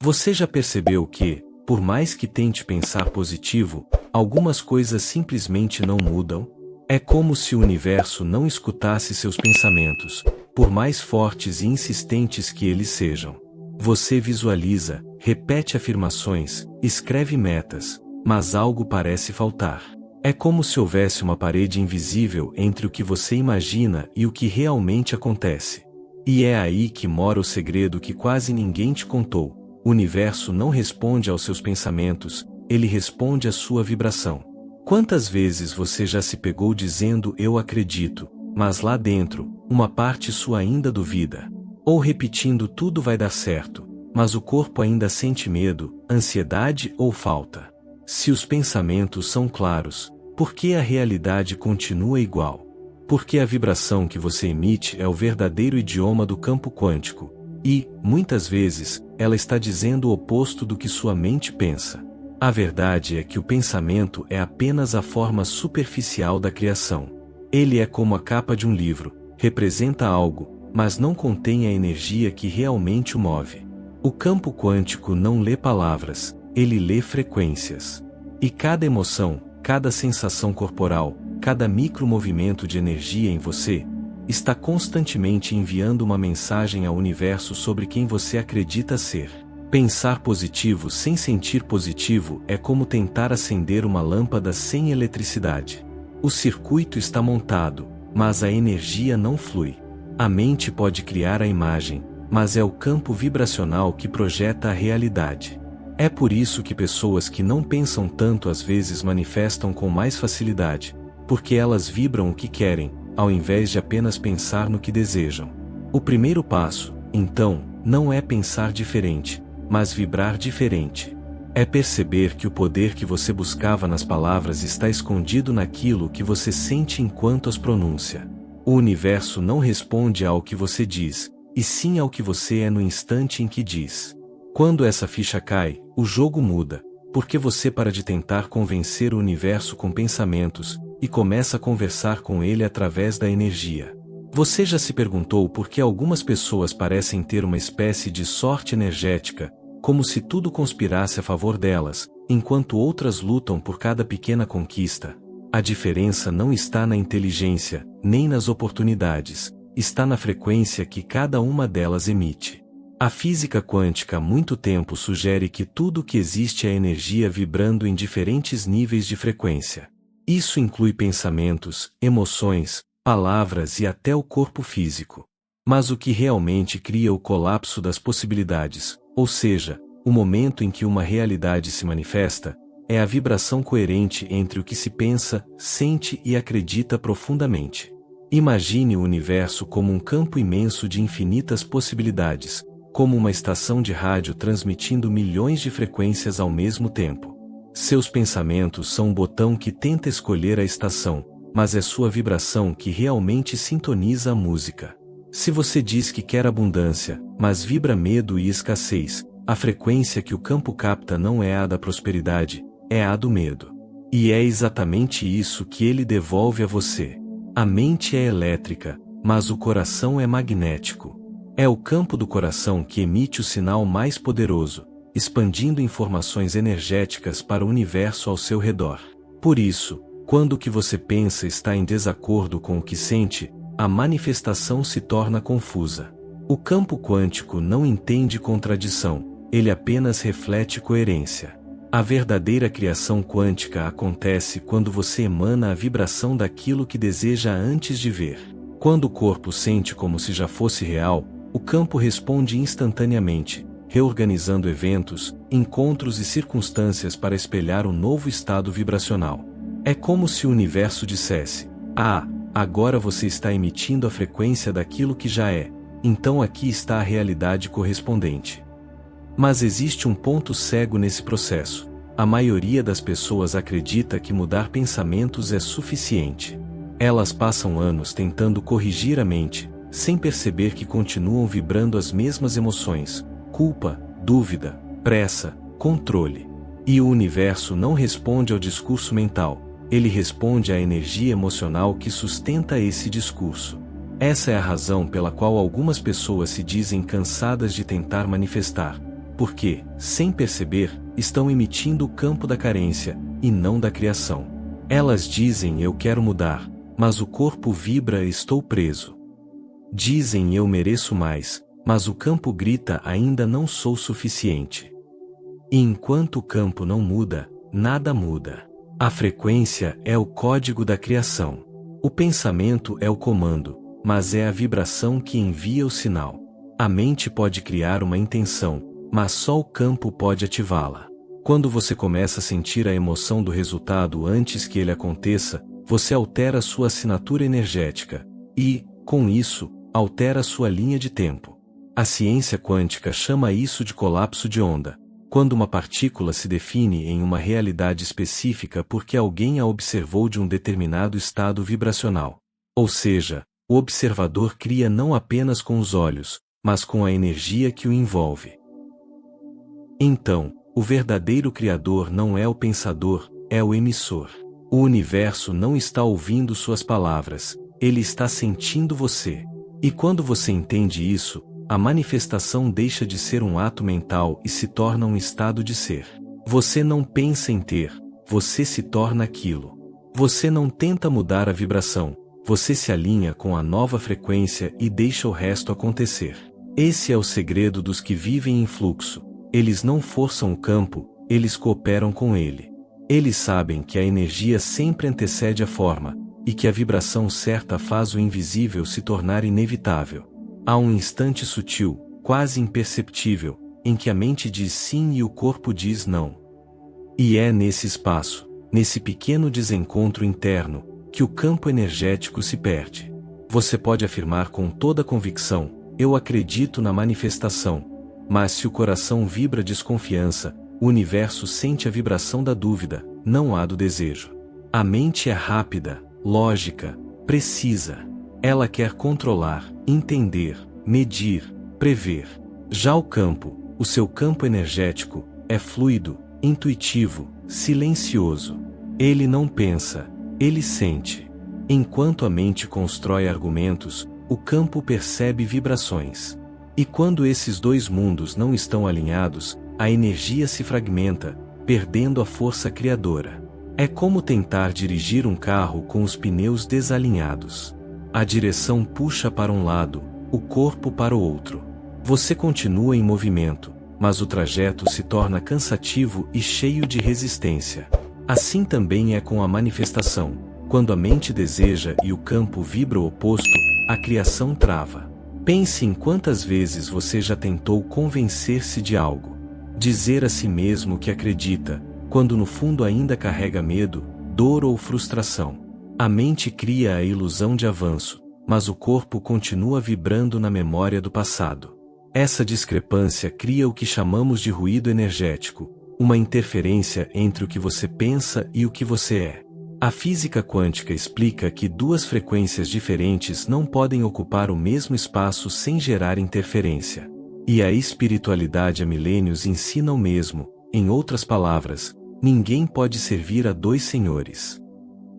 Você já percebeu que, por mais que tente pensar positivo, algumas coisas simplesmente não mudam? É como se o universo não escutasse seus pensamentos, por mais fortes e insistentes que eles sejam. Você visualiza, repete afirmações, escreve metas, mas algo parece faltar. É como se houvesse uma parede invisível entre o que você imagina e o que realmente acontece. E é aí que mora o segredo que quase ninguém te contou. O universo não responde aos seus pensamentos, ele responde à sua vibração. Quantas vezes você já se pegou dizendo "eu acredito", mas lá dentro, uma parte sua ainda duvida? Ou repetindo "tudo vai dar certo", mas o corpo ainda sente medo, ansiedade ou falta? Se os pensamentos são claros, por que a realidade continua igual? Porque a vibração que você emite é o verdadeiro idioma do campo quântico. E, muitas vezes, ela está dizendo o oposto do que sua mente pensa. A verdade é que o pensamento é apenas a forma superficial da criação. Ele é como a capa de um livro, representa algo, mas não contém a energia que realmente o move. O campo quântico não lê palavras, ele lê frequências. E cada emoção, cada sensação corporal, cada micromovimento de energia em você, está constantemente enviando uma mensagem ao universo sobre quem você acredita ser. Pensar positivo sem sentir positivo é como tentar acender uma lâmpada sem eletricidade. O circuito está montado, mas a energia não flui. A mente pode criar a imagem, mas é o campo vibracional que projeta a realidade. É por isso que pessoas que não pensam tanto às vezes manifestam com mais facilidade, porque elas vibram o que querem, ao invés de apenas pensar no que desejam. O primeiro passo, então, não é pensar diferente, mas vibrar diferente. É perceber que o poder que você buscava nas palavras está escondido naquilo que você sente enquanto as pronuncia. O universo não responde ao que você diz, e sim ao que você é no instante em que diz. Quando essa ficha cai, o jogo muda, porque você para de tentar convencer o universo com pensamentos, e começa a conversar com ele através da energia. Você já se perguntou por que algumas pessoas parecem ter uma espécie de sorte energética, como se tudo conspirasse a favor delas, enquanto outras lutam por cada pequena conquista? A diferença não está na inteligência, nem nas oportunidades, está na frequência que cada uma delas emite. A física quântica há muito tempo sugere que tudo o que existe é energia vibrando em diferentes níveis de frequência. Isso inclui pensamentos, emoções, palavras e até o corpo físico. Mas o que realmente cria o colapso das possibilidades, ou seja, o momento em que uma realidade se manifesta, é a vibração coerente entre o que se pensa, sente e acredita profundamente. Imagine o universo como um campo imenso de infinitas possibilidades, como uma estação de rádio transmitindo milhões de frequências ao mesmo tempo. Seus pensamentos são um botão que tenta escolher a estação, mas é sua vibração que realmente sintoniza a música. Se você diz que quer abundância, mas vibra medo e escassez, a frequência que o campo capta não é a da prosperidade, é a do medo. E é exatamente isso que ele devolve a você. A mente é elétrica, mas o coração é magnético. É o campo do coração que emite o sinal mais poderoso, expandindo informações energéticas para o universo ao seu redor. Por isso, quando o que você pensa está em desacordo com o que sente, a manifestação se torna confusa. O campo quântico não entende contradição, ele apenas reflete coerência. A verdadeira criação quântica acontece quando você emana a vibração daquilo que deseja antes de ver. Quando o corpo sente como se já fosse real, o campo responde instantaneamente, reorganizando eventos, encontros e circunstâncias para espelhar um novo estado vibracional. É como se o universo dissesse: "Ah, agora você está emitindo a frequência daquilo que já é, então aqui está a realidade correspondente." Mas existe um ponto cego nesse processo. A maioria das pessoas acredita que mudar pensamentos é suficiente. Elas passam anos tentando corrigir a mente, sem perceber que continuam vibrando as mesmas emoções: culpa, dúvida, pressa, controle. E o universo não responde ao discurso mental, ele responde à energia emocional que sustenta esse discurso. Essa é a razão pela qual algumas pessoas se dizem cansadas de tentar manifestar, porque, sem perceber, estão emitindo o campo da carência, e não da criação. Elas dizem eu quero mudar, mas o corpo vibra estou preso. Dizem eu mereço mais, mas o campo grita ainda não sou suficiente. E enquanto o campo não muda, nada muda. A frequência é o código da criação. O pensamento é o comando, mas é a vibração que envia o sinal. A mente pode criar uma intenção, mas só o campo pode ativá-la. Quando você começa a sentir a emoção do resultado antes que ele aconteça, você altera sua assinatura energética e, com isso, altera sua linha de tempo. A ciência quântica chama isso de colapso de onda, quando uma partícula se define em uma realidade específica porque alguém a observou de um determinado estado vibracional. Ou seja, o observador cria não apenas com os olhos, mas com a energia que o envolve. Então, o verdadeiro criador não é o pensador, é o emissor. O universo não está ouvindo suas palavras, ele está sentindo você. E quando você entende isso, a manifestação deixa de ser um ato mental e se torna um estado de ser. Você não pensa em ter, você se torna aquilo. Você não tenta mudar a vibração, você se alinha com a nova frequência e deixa o resto acontecer. Esse é o segredo dos que vivem em fluxo. Eles não forçam o campo, eles cooperam com ele. Eles sabem que a energia sempre antecede a forma, e que a vibração certa faz o invisível se tornar inevitável. Há um instante sutil, quase imperceptível, em que a mente diz sim e o corpo diz não. E é nesse espaço, nesse pequeno desencontro interno, que o campo energético se perde. Você pode afirmar com toda convicção, eu acredito na manifestação, mas se o coração vibra desconfiança, o universo sente a vibração da dúvida, não há do desejo. A mente é rápida, lógica, precisa. Ela quer controlar, entender, medir, prever. Já o campo, o seu campo energético, é fluido, intuitivo, silencioso. Ele não pensa, ele sente. Enquanto a mente constrói argumentos, o campo percebe vibrações. E quando esses dois mundos não estão alinhados, a energia se fragmenta, perdendo a força criadora. É como tentar dirigir um carro com os pneus desalinhados. A direção puxa para um lado, o corpo para o outro. Você continua em movimento, mas o trajeto se torna cansativo e cheio de resistência. Assim também é com a manifestação. Quando a mente deseja e o campo vibra o oposto, a criação trava. Pense em quantas vezes você já tentou convencer-se de algo. Dizer a si mesmo que acredita, quando no fundo ainda carrega medo, dor ou frustração. A mente cria a ilusão de avanço, mas o corpo continua vibrando na memória do passado. Essa discrepância cria o que chamamos de ruído energético, uma interferência entre o que você pensa e o que você é. A física quântica explica que duas frequências diferentes não podem ocupar o mesmo espaço sem gerar interferência. E a espiritualidade há milênios ensina o mesmo, em outras palavras, ninguém pode servir a dois senhores.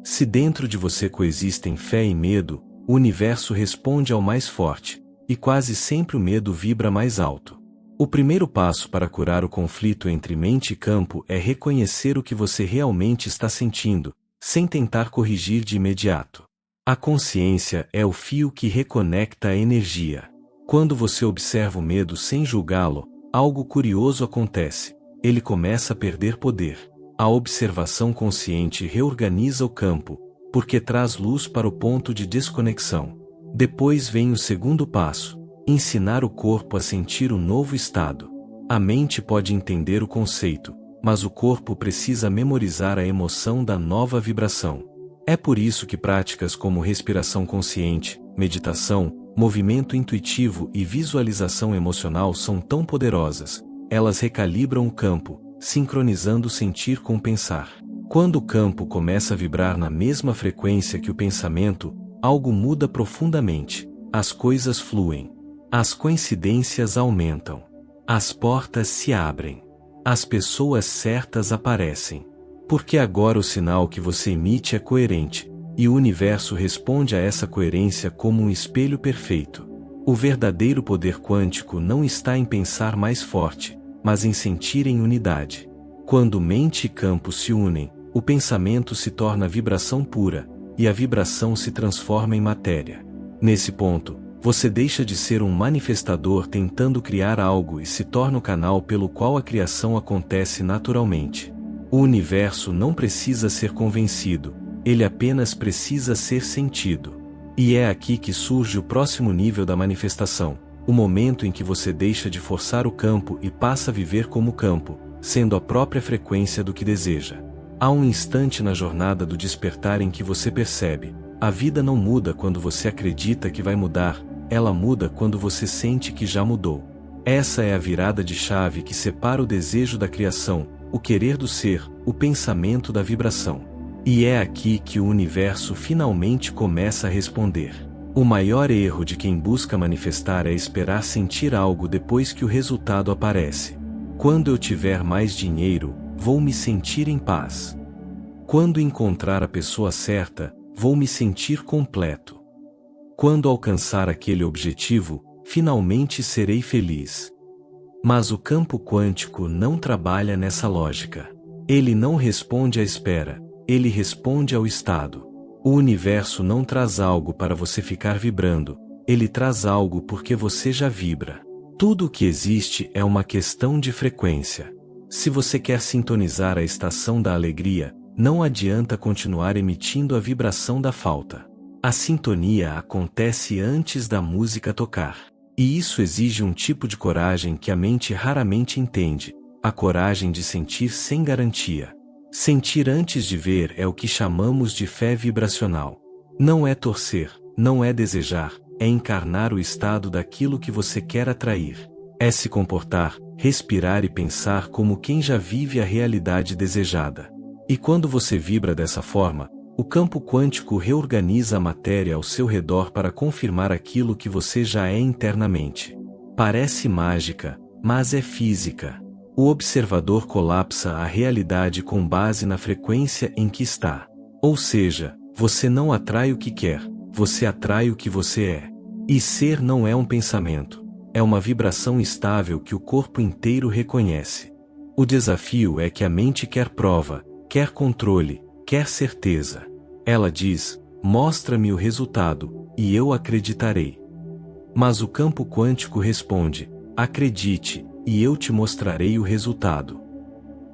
Se dentro de você coexistem fé e medo, o universo responde ao mais forte, e quase sempre o medo vibra mais alto. O primeiro passo para curar o conflito entre mente e campo é reconhecer o que você realmente está sentindo, sem tentar corrigir de imediato. A consciência é o fio que reconecta a energia. Quando você observa o medo sem julgá-lo, algo curioso acontece. Ele começa a perder poder. A observação consciente reorganiza o campo, porque traz luz para o ponto de desconexão. Depois vem o segundo passo, ensinar o corpo a sentir o novo estado. A mente pode entender o conceito, mas o corpo precisa memorizar a emoção da nova vibração. É por isso que práticas como respiração consciente, meditação, movimento intuitivo e visualização emocional são tão poderosas. Elas recalibram o campo, sincronizando o sentir com o pensar. Quando o campo começa a vibrar na mesma frequência que o pensamento, algo muda profundamente. As coisas fluem. As coincidências aumentam. As portas se abrem. As pessoas certas aparecem. Porque agora o sinal que você emite é coerente, e o universo responde a essa coerência como um espelho perfeito. O verdadeiro poder quântico não está em pensar mais forte, mas em sentir em unidade. Quando mente e campo se unem, o pensamento se torna vibração pura, e a vibração se transforma em matéria. Nesse ponto, você deixa de ser um manifestador tentando criar algo e se torna o canal pelo qual a criação acontece naturalmente. O universo não precisa ser convencido, ele apenas precisa ser sentido. E é aqui que surge o próximo nível da manifestação, o momento em que você deixa de forçar o campo e passa a viver como campo, sendo a própria frequência do que deseja. Há um instante na jornada do despertar em que você percebe: a vida não muda quando você acredita que vai mudar, ela muda quando você sente que já mudou. Essa é a virada de chave que separa o desejo da criação, o querer do ser, o pensamento da vibração. E é aqui que o universo finalmente começa a responder. O maior erro de quem busca manifestar é esperar sentir algo depois que o resultado aparece. Quando eu tiver mais dinheiro, vou me sentir em paz. Quando encontrar a pessoa certa, vou me sentir completo. Quando alcançar aquele objetivo, finalmente serei feliz. Mas o campo quântico não trabalha nessa lógica. Ele não responde à espera, ele responde ao estado. O universo não traz algo para você ficar vibrando, ele traz algo porque você já vibra. Tudo o que existe é uma questão de frequência. Se você quer sintonizar a estação da alegria, não adianta continuar emitindo a vibração da falta. A sintonia acontece antes da música tocar. E isso exige um tipo de coragem que a mente raramente entende, a coragem de sentir sem garantia. Sentir antes de ver é o que chamamos de fé vibracional. Não é torcer, não é desejar, é encarnar o estado daquilo que você quer atrair. É se comportar, respirar e pensar como quem já vive a realidade desejada. E quando você vibra dessa forma, o campo quântico reorganiza a matéria ao seu redor para confirmar aquilo que você já é internamente. Parece mágica, mas é física. O observador colapsa a realidade com base na frequência em que está. Ou seja, você não atrai o que quer, você atrai o que você é. E ser não é um pensamento, é uma vibração estável que o corpo inteiro reconhece. O desafio é que a mente quer prova, quer controle, quer certeza. Ela diz: mostra-me o resultado, e eu acreditarei. Mas o campo quântico responde: acredite, e eu te mostrarei o resultado.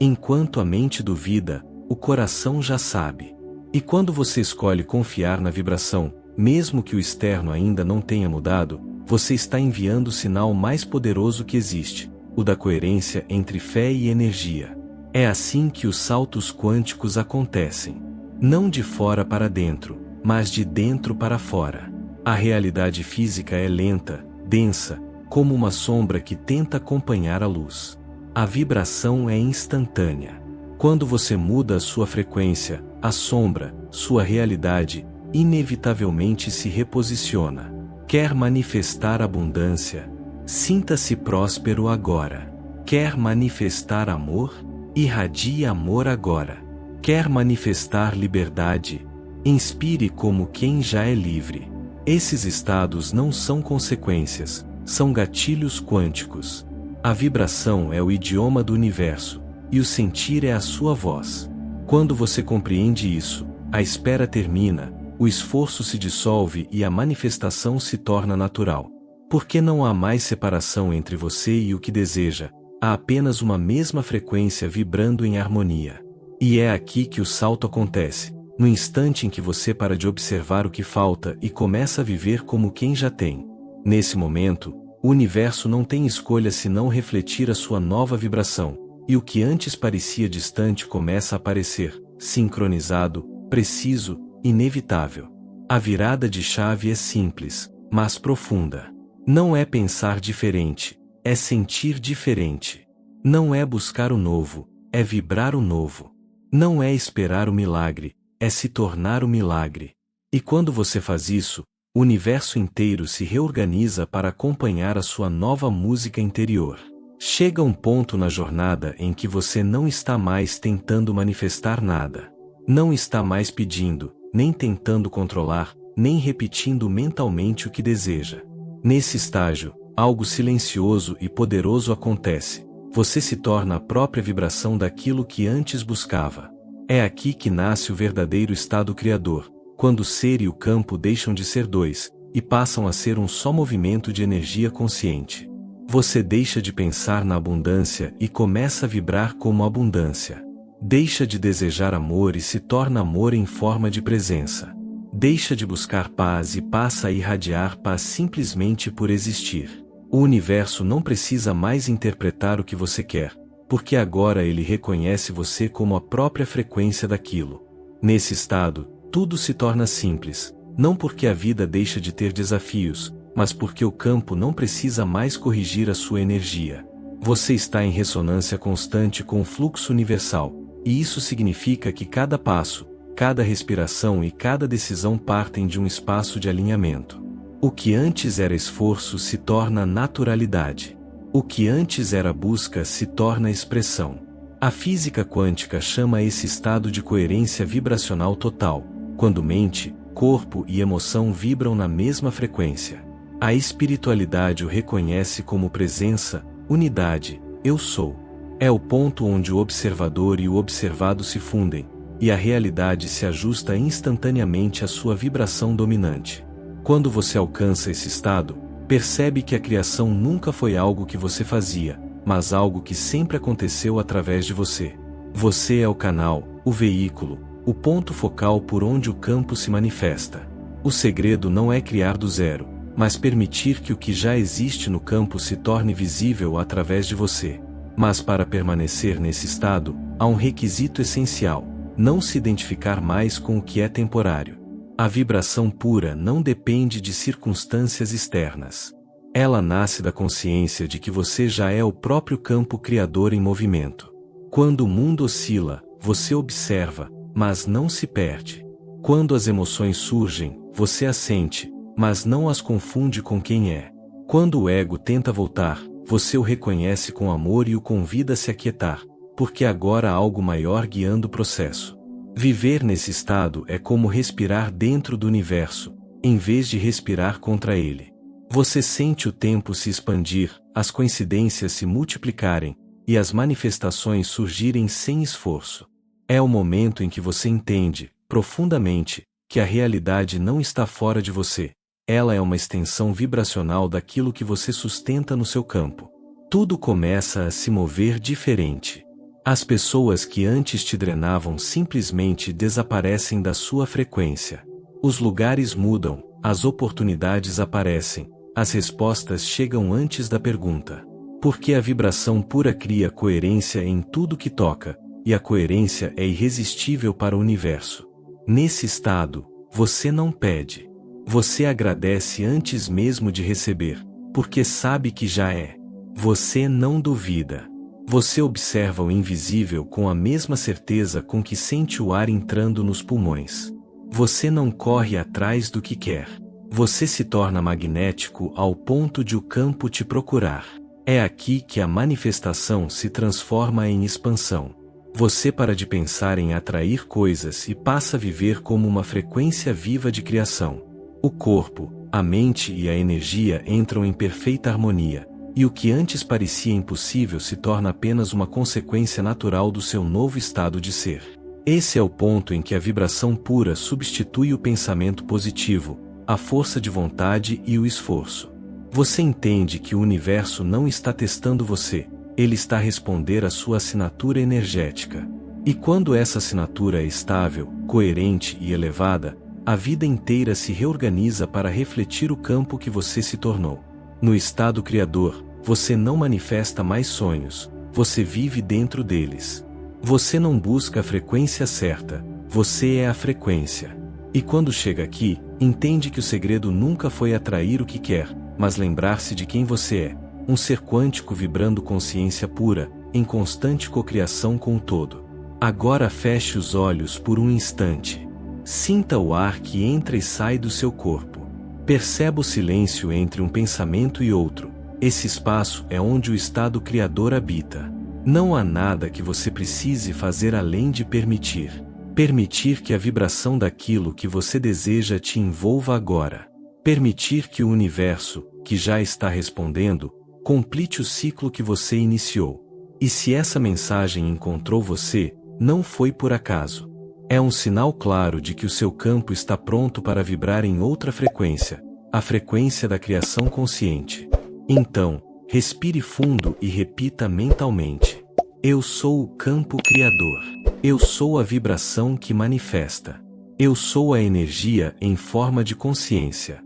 Enquanto a mente duvida, o coração já sabe. E quando você escolhe confiar na vibração, mesmo que o externo ainda não tenha mudado, você está enviando o sinal mais poderoso que existe, o da coerência entre fé e energia. É assim que os saltos quânticos acontecem. Não de fora para dentro, mas de dentro para fora. A realidade física é lenta, densa, como uma sombra que tenta acompanhar a luz. A vibração é instantânea. Quando você muda a sua frequência, a sombra, sua realidade, inevitavelmente se reposiciona. Quer manifestar abundância? Sinta-se próspero agora. Quer manifestar amor? Irradie amor agora. Quer manifestar liberdade? Inspire como quem já é livre. Esses estados não são consequências, são gatilhos quânticos. A vibração é o idioma do universo, e o sentir é a sua voz. Quando você compreende isso, a espera termina, o esforço se dissolve e a manifestação se torna natural. Porque não há mais separação entre você e o que deseja, há apenas uma mesma frequência vibrando em harmonia. E é aqui que o salto acontece, no instante em que você para de observar o que falta e começa a viver como quem já tem. Nesse momento, o universo não tem escolha senão refletir a sua nova vibração, e o que antes parecia distante começa a aparecer, sincronizado, preciso, inevitável. A virada de chave é simples, mas profunda. Não é pensar diferente, é sentir diferente. Não é buscar o novo, é vibrar o novo. Não é esperar o milagre, é se tornar o milagre. E quando você faz isso, o universo inteiro se reorganiza para acompanhar a sua nova música interior. Chega um ponto na jornada em que você não está mais tentando manifestar nada. Não está mais pedindo, nem tentando controlar, nem repetindo mentalmente o que deseja. Nesse estágio, algo silencioso e poderoso acontece. você se torna a própria vibração daquilo que antes buscava. É aqui que nasce o verdadeiro estado criador, quando o ser e o campo deixam de ser dois, e passam a ser um só movimento de energia consciente. Você deixa de pensar na abundância e começa a vibrar como abundância. Deixa de desejar amor e se torna amor em forma de presença. Deixa de buscar paz e passa a irradiar paz simplesmente por existir. O universo não precisa mais interpretar o que você quer, porque agora ele reconhece você como a própria frequência daquilo. Nesse estado, tudo se torna simples, não porque a vida deixa de ter desafios, mas porque o campo não precisa mais corrigir a sua energia. Você está em ressonância constante com o fluxo universal, e isso significa que cada passo, cada respiração e cada decisão partem de um espaço de alinhamento. O que antes era esforço se torna naturalidade. O que antes era busca se torna expressão. A física quântica chama esse estado de coerência vibracional total, quando mente, corpo e emoção vibram na mesma frequência. A espiritualidade o reconhece como presença, unidade, eu sou. É o ponto onde o observador e o observado se fundem, e a realidade se ajusta instantaneamente à sua vibração dominante. Quando você alcança esse estado, percebe que a criação nunca foi algo que você fazia, mas algo que sempre aconteceu através de você. Você é o canal, o veículo, o ponto focal por onde o campo se manifesta. O segredo não é criar do zero, mas permitir que o que já existe no campo se torne visível através de você. Mas para permanecer nesse estado, há um requisito essencial: não se identificar mais com o que é temporário. A vibração pura não depende de circunstâncias externas. Ela nasce da consciência de que você já é o próprio campo criador em movimento. Quando o mundo oscila, você observa, mas não se perde. Quando as emoções surgem, você as sente, mas não as confunde com quem é. Quando o ego tenta voltar, você o reconhece com amor e o convida a se aquietar, porque agora há algo maior guiando o processo. Viver nesse estado é como respirar dentro do universo, em vez de respirar contra ele. Você sente o tempo se expandir, as coincidências se multiplicarem, e as manifestações surgirem sem esforço. É o momento em que você entende, profundamente, que a realidade não está fora de você. Ela é uma extensão vibracional daquilo que você sustenta no seu campo. Tudo começa a se mover diferente. As pessoas que antes te drenavam simplesmente desaparecem da sua frequência. Os lugares mudam, as oportunidades aparecem, as respostas chegam antes da pergunta. Porque a vibração pura cria coerência em tudo que toca, e a coerência é irresistível para o universo. Nesse estado, você não pede. Você agradece antes mesmo de receber, porque sabe que já é. Você não duvida. Você observa o invisível com a mesma certeza com que sente o ar entrando nos pulmões. Você não corre atrás do que quer. Você se torna magnético ao ponto de o campo te procurar. É aqui que a manifestação se transforma em expansão. Você para de pensar em atrair coisas e passa a viver como uma frequência viva de criação. O corpo, a mente e a energia entram em perfeita harmonia, e o que antes parecia impossível se torna apenas uma consequência natural do seu novo estado de ser. Esse é o ponto em que a vibração pura substitui o pensamento positivo, a força de vontade e o esforço. Você entende que o universo não está testando você, ele está a responder à sua assinatura energética. E quando essa assinatura é estável, coerente e elevada, a vida inteira se reorganiza para refletir o campo que você se tornou. No estado criador, você não manifesta mais sonhos, você vive dentro deles. Você não busca a frequência certa, você é a frequência. E quando chega aqui, entende que o segredo nunca foi atrair o que quer, mas lembrar-se de quem você é, um ser quântico vibrando consciência pura, em constante cocriação com o todo. Agora feche os olhos por um instante. Sinta o ar que entra e sai do seu corpo. Perceba o silêncio entre um pensamento e outro. Esse espaço é onde o estado criador habita. Não há nada que você precise fazer além de permitir. Permitir que a vibração daquilo que você deseja te envolva agora. Permitir que o universo, que já está respondendo, complete o ciclo que você iniciou. E se essa mensagem encontrou você, não foi por acaso. É um sinal claro de que o seu campo está pronto para vibrar em outra frequência, a frequência da criação consciente. Então, respire fundo e repita mentalmente: eu sou o campo criador. Eu sou a vibração que manifesta. Eu sou a energia em forma de consciência.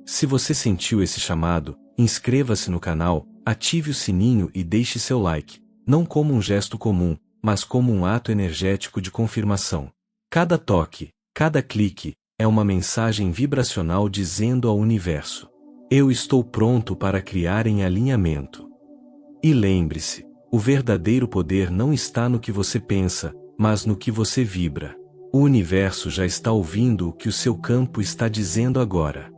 Se você sentiu esse chamado, inscreva-se no canal, ative o sininho e deixe seu like, não como um gesto comum, mas como um ato energético de confirmação. Cada toque, cada clique, é uma mensagem vibracional dizendo ao universo: eu estou pronto para criar em alinhamento. E lembre-se, o verdadeiro poder não está no que você pensa, mas no que você vibra. O universo já está ouvindo o que o seu campo está dizendo agora.